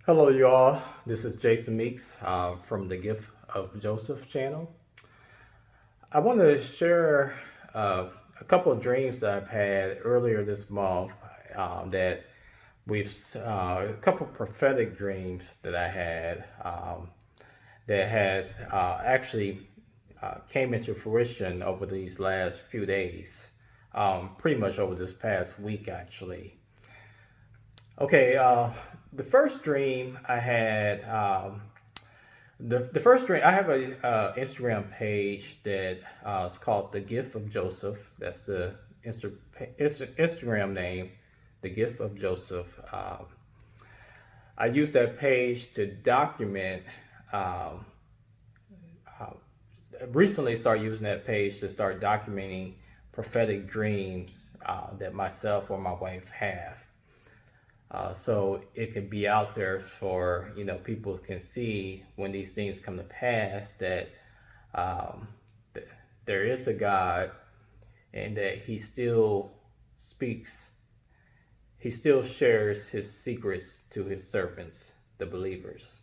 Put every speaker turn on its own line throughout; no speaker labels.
Hello, y'all. This is Jason Meeks from the Gift of Joseph channel. I want to share a couple of dreams that I've had earlier this month that a couple of prophetic dreams that I had that has actually came into fruition over these last few days, pretty much over this past week, actually. Okay, the first dream I had, the first dream, I have a Instagram page that is called The Gift of Joseph. That's the Instagram name, The Gift of Joseph. I use that page to document, recently started using that page to start documenting prophetic dreams that myself or my wife have. So it can be out there for, people can see when these things come to pass that there is a God and that he still speaks. He still shares his secrets to his servants, the believers.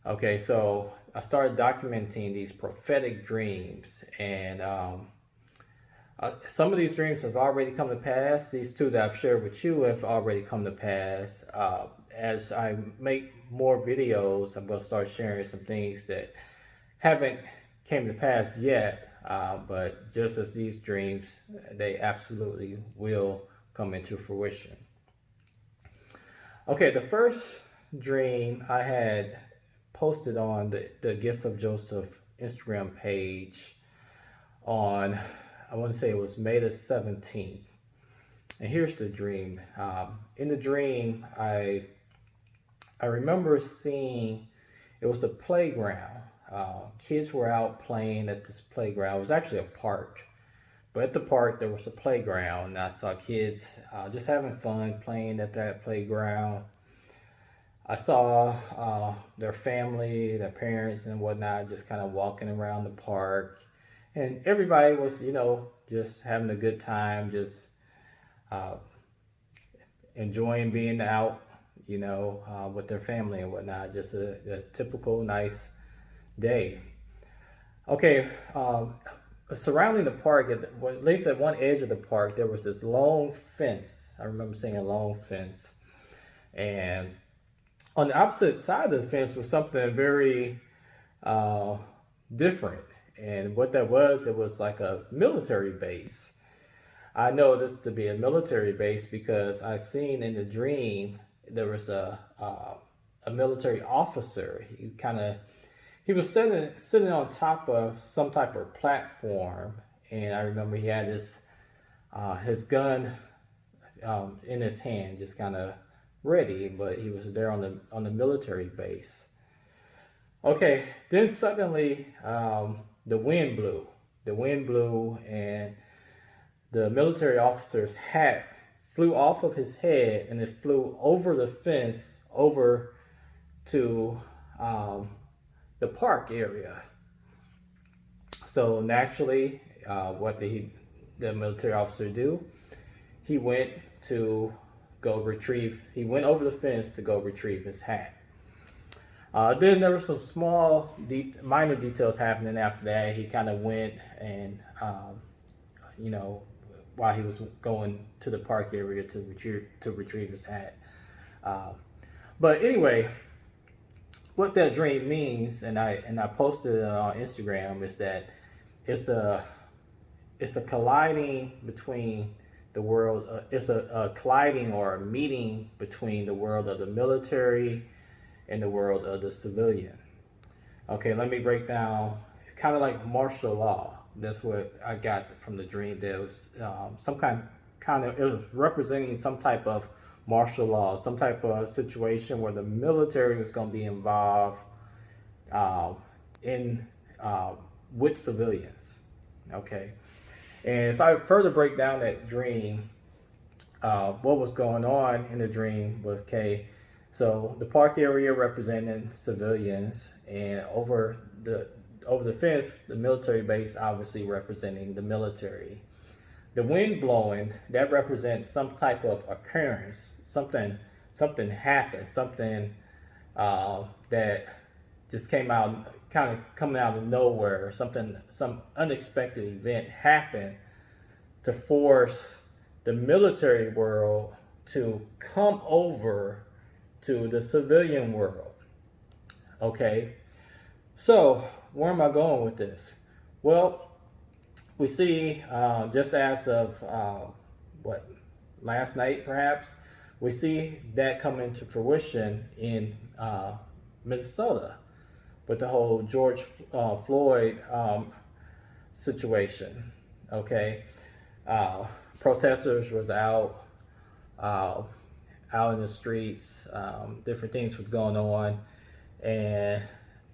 Okay, so I started documenting these prophetic dreams, and some of these dreams have already come to pass. These two that I've shared with you have already come to pass. As I make more videos, I'm going to start sharing some things that haven't came to pass yet. But just as these dreams, they absolutely will come into fruition. Okay, the first dream I had posted on the Gift of Joseph Instagram page on, I want to say it was May the 17th. And here's the dream. In the dream, I remember seeing, it was a playground. Kids were out playing at this playground. It was actually a park. But at the park, there was a playground. And I saw kids just having fun playing at that playground. I saw their family, their parents and whatnot, just kind of walking around the park. And everybody was, just having a good time, just enjoying being out, with their family and whatnot. Just a typical nice day. Okay, surrounding the park, at least at one edge of the park, there was this long fence. I remember seeing a long fence. And on the opposite side of the fence was something very different. And what that was, it was like a military base. I know this to be a military base because I seen in the dream there was a military officer. He was sitting on top of some type of platform, and I remember he had his gun in his hand, just kind of ready, but he was there on the military base. Okay, then suddenly the wind blew, and the military officer's hat flew off of his head, and it flew over the fence over to the park area. So naturally, what did the military officer do? He went over the fence to go retrieve his hat. Then there were some small, minor details happening after that. He kind of went and, while he was going to the park area to retrieve his hat. But anyway, what that dream means, and I posted it on Instagram, is that it's a colliding between the world. It's a colliding or a meeting between the world of the military and the world of the civilian. Okay, let me break down, kind of like martial law. That's what I got from the dream. There was some kind of, it was representing some type of martial law, some type of situation where the military was going to be involved with civilians. Okay, and if I further break down that dream, what was going on in the dream was, so the park area representing civilians, and over the fence, the military base obviously representing the military. The wind blowing, that represents some type of occurrence, something something happened, something that just came out, kind of coming out of nowhere, something, some unexpected event happened to force the military world to come over to the civilian world. Okay, so where am I going with this? Well, we see just as of what, last night perhaps, we see that come into fruition in Minnesota with the whole George Floyd situation. Okay, protesters was uh, out in the streets. Different things was going on, and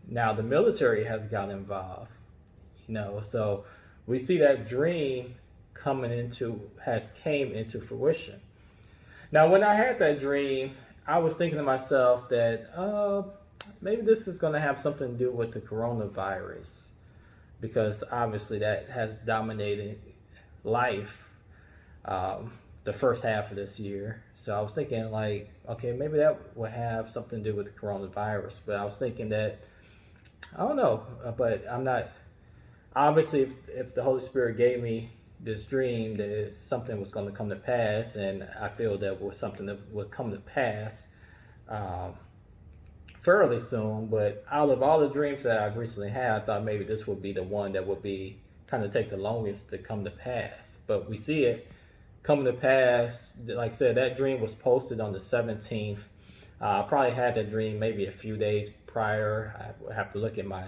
now the military has got involved. So we see that dream came into fruition. Now, when I had that dream, I was thinking to myself that maybe this is going to have something to do with the coronavirus, because obviously that has dominated life the first half of this year. So I was thinking, like, okay, maybe that will have something to do with the coronavirus. But I was thinking that, I don't know, but I'm not. Obviously, if the Holy Spirit gave me this dream that something was going to come to pass, and I feel that was something that would come to pass fairly soon. But out of all the dreams that I've recently had, I thought maybe this would be the one that would be kind of take the longest to come to pass. But we see it coming to pass. Like I said, that dream was posted on the 17th. I probably had that dream maybe a few days prior. I would have to look at my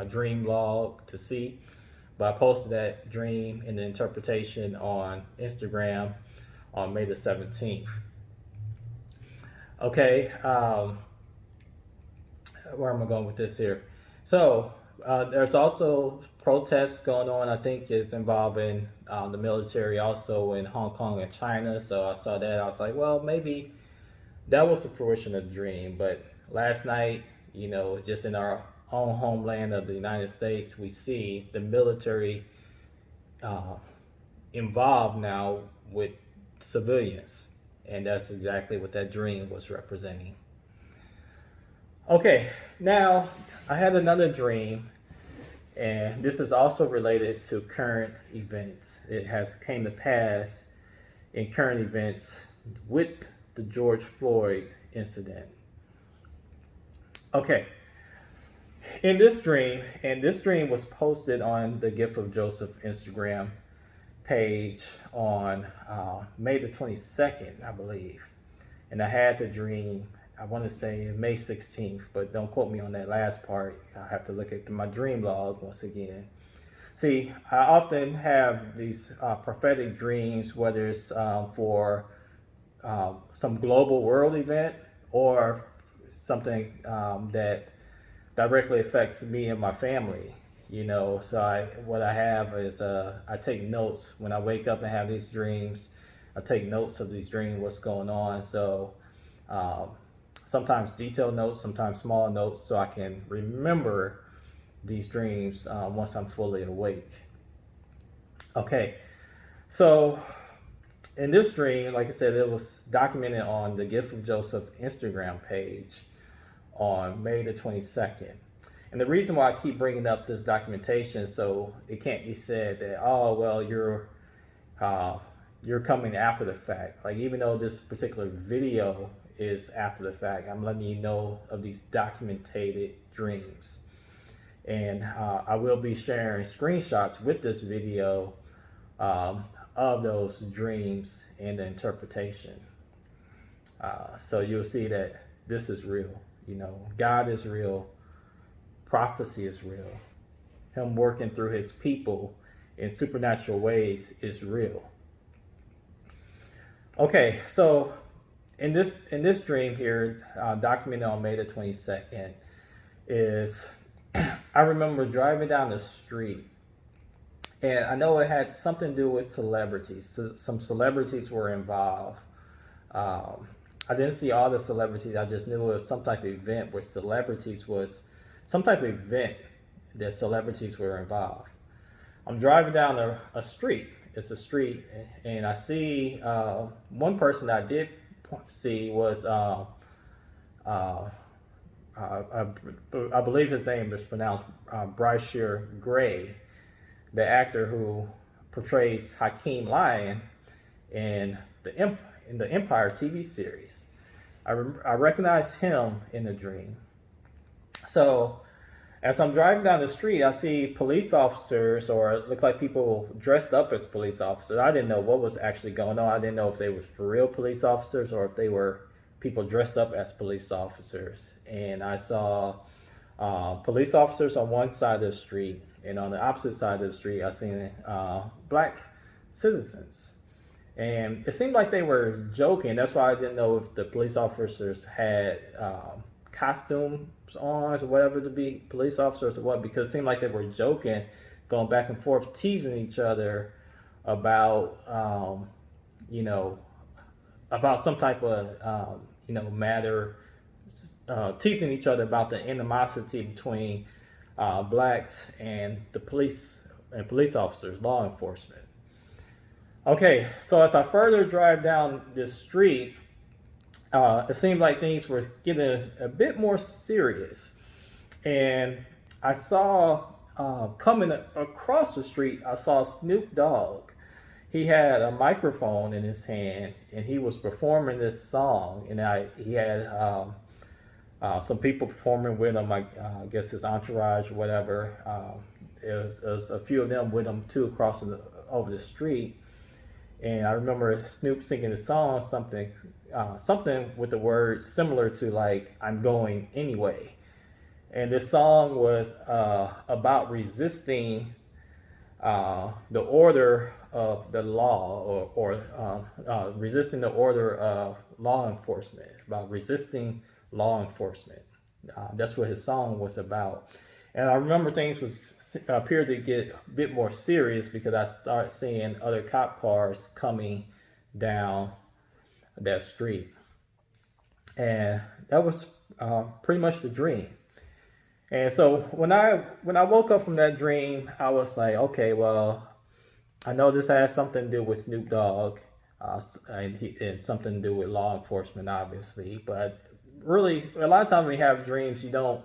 dream log to see. But I posted that dream and the interpretation on Instagram on May the 17th. Okay, where am I going with this here? So there's also protests going on. I think it's involving the military also in Hong Kong and China. So I saw that. I was like, well, maybe that was the fruition of the dream. But last night, just in our own homeland of the United States, we see the military involved now with civilians. And that's exactly what that dream was representing. Okay, now I had another dream, and this is also related to current events. It has came to pass in current events with the George Floyd incident. Okay, in this dream, and this dream was posted on the Gift of Joseph Instagram page on May the 22nd, I believe. And I had the dream, I want to say May 16th, but don't quote me on that last part. I have to look at my dream log once again. See, I often have these prophetic dreams, whether it's for some global world event or something that directly affects me and my family. So what I have is I take notes when I wake up and have these dreams. I take notes of these dreams, what's going on. So sometimes detailed notes, sometimes small notes, so I can remember these dreams once I'm fully awake. Okay, so in this dream, like I said, it was documented on the Gift of Joseph Instagram page on May the 22nd. And the reason why I keep bringing up this documentation, so it can't be said that, oh, well, you're coming after the fact. Like, even though this particular video is after the fact, I'm letting you know of these documented dreams. And I will be sharing screenshots with this video of those dreams and the interpretation. So you'll see that this is real. God is real. Prophecy is real. Him working through his people in supernatural ways is real. Okay, so in this dream here, documented on May the 22nd, is I remember driving down the street, and I know it had something to do with celebrities. So some celebrities were involved. I didn't see all the celebrities. I just knew it was some type of event where some type of event that celebrities were involved. I'm driving down a street. It's a street, and I see one person that I did see was uh, I, I believe his name is pronounced Bryshire Gray, the actor who portrays Hakeem Lyon in the Empire TV series. I recognized him in the dream. So as I'm driving down the street, I see police officers, or it looked like people dressed up as police officers. I didn't know what was actually going on. I didn't know if they were for real police officers or if they were people dressed up as police officers. And I saw police officers on one side of the street, and on the opposite side of the street, I seen black citizens. And it seemed like they were joking. That's why I didn't know if the police officers had costumes on or whatever to be police officers or what, because it seemed like they were joking, going back and forth, teasing each other about, about some type of, matter, teasing each other about the animosity between blacks and the police and police officers, law enforcement. Okay, so as I further drive down this street, it seemed like things were getting a bit more serious. And I saw coming across the street, I saw Snoop Dogg. He had a microphone in his hand and he was performing this song. And he had some people performing with him, I guess his entourage or whatever. It was a few of them with him too, crossing over the street. And I remember Snoop singing the song, something with the words similar to like, "I'm going anyway." And this song was about resisting the order of the law, or resisting the order of law enforcement, about resisting law enforcement. That's what his song was about. And I remember things appeared to get a bit more serious because I started seeing other cop cars coming down that street. And that was pretty much the dream. And so when I woke up from that dream, I was like, okay, well, I know this has something to do with Snoop Dogg, and something to do with law enforcement, obviously. But really, a lot of times when you have dreams, you don't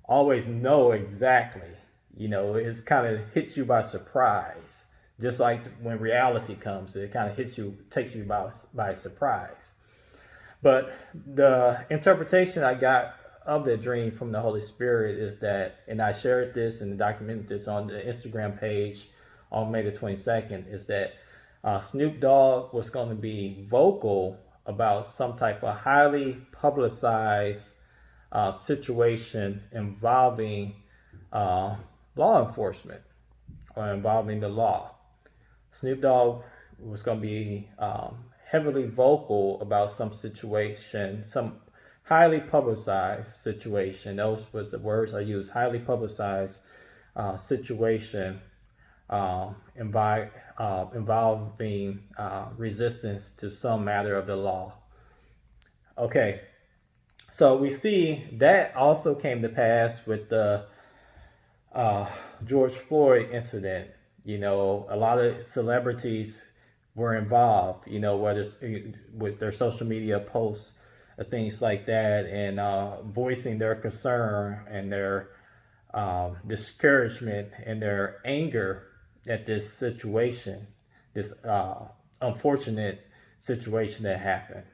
always know exactly. It's kind of hits you by surprise. Just like when reality comes, it kind of takes you by surprise. But the interpretation I got of the dream from the Holy Spirit is that, and I shared this and documented this on the Instagram page on May the 22nd, is that Snoop Dogg was going to be vocal about some type of highly publicized situation involving law enforcement or involving the law. Snoop Dogg was going to be heavily vocal about some situation, some highly publicized situation. Those was the words I used, highly publicized situation involving resistance to some matter of the law. Okay. So we see that also came to pass with the George Floyd incident. A lot of celebrities were involved, whether it's with their social media posts or things like that, and voicing their concern and their discouragement and their anger at this situation, this unfortunate situation that happened.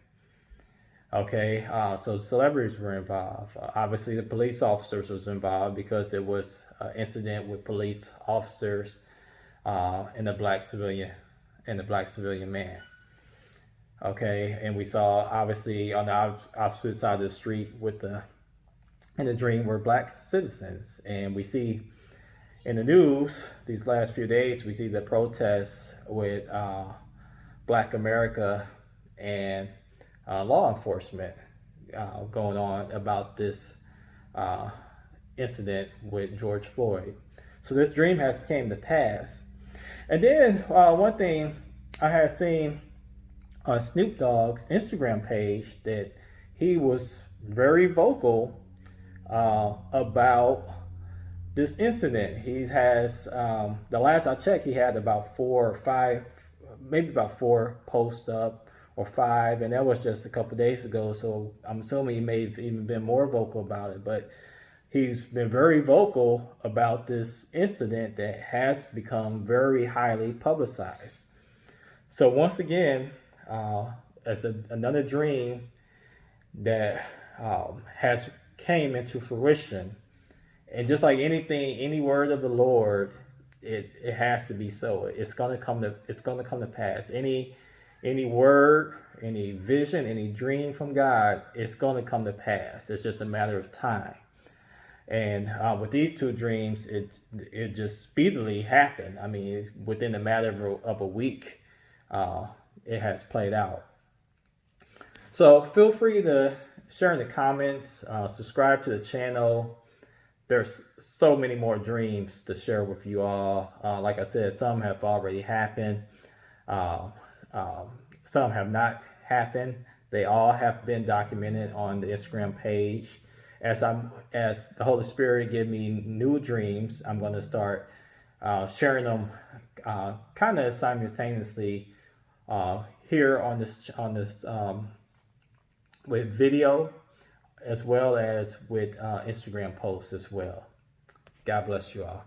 Okay, so celebrities were involved. Obviously, the police officers was involved because it was an incident with police officers and the black civilian man. Okay, and we saw obviously on the opposite side of the street in the dream were black citizens, and we see in the news these last few days we see the protests with Black America and law enforcement going on about this incident with George Floyd. So this dream has came to pass. And then one thing I had seen on Snoop Dogg's Instagram page, that he was very vocal about this incident. He has, the last I checked, he had about 4 or 5, maybe about 4 posts up or 5, and that was just a couple days ago. So I'm assuming he may have even been more vocal about it. But he's been very vocal about this incident that has become very highly publicized. So once again, as another dream that has came into fruition, and just like anything, any word of the Lord, it has to be so. It's gonna come to pass. Any word, any vision, any dream from God, it's gonna come to pass. It's just a matter of time. And with these two dreams, it just speedily happened. I mean, within a matter of a week, it has played out. So feel free to share in the comments, subscribe to the channel. There's so many more dreams to share with you all. Like I said, some have already happened. Uh, some have not happened. They all have been documented on the Instagram page. As the Holy Spirit give me new dreams, I'm going to start sharing them kind of simultaneously here on this with video, as well as with Instagram posts as well. God bless you all.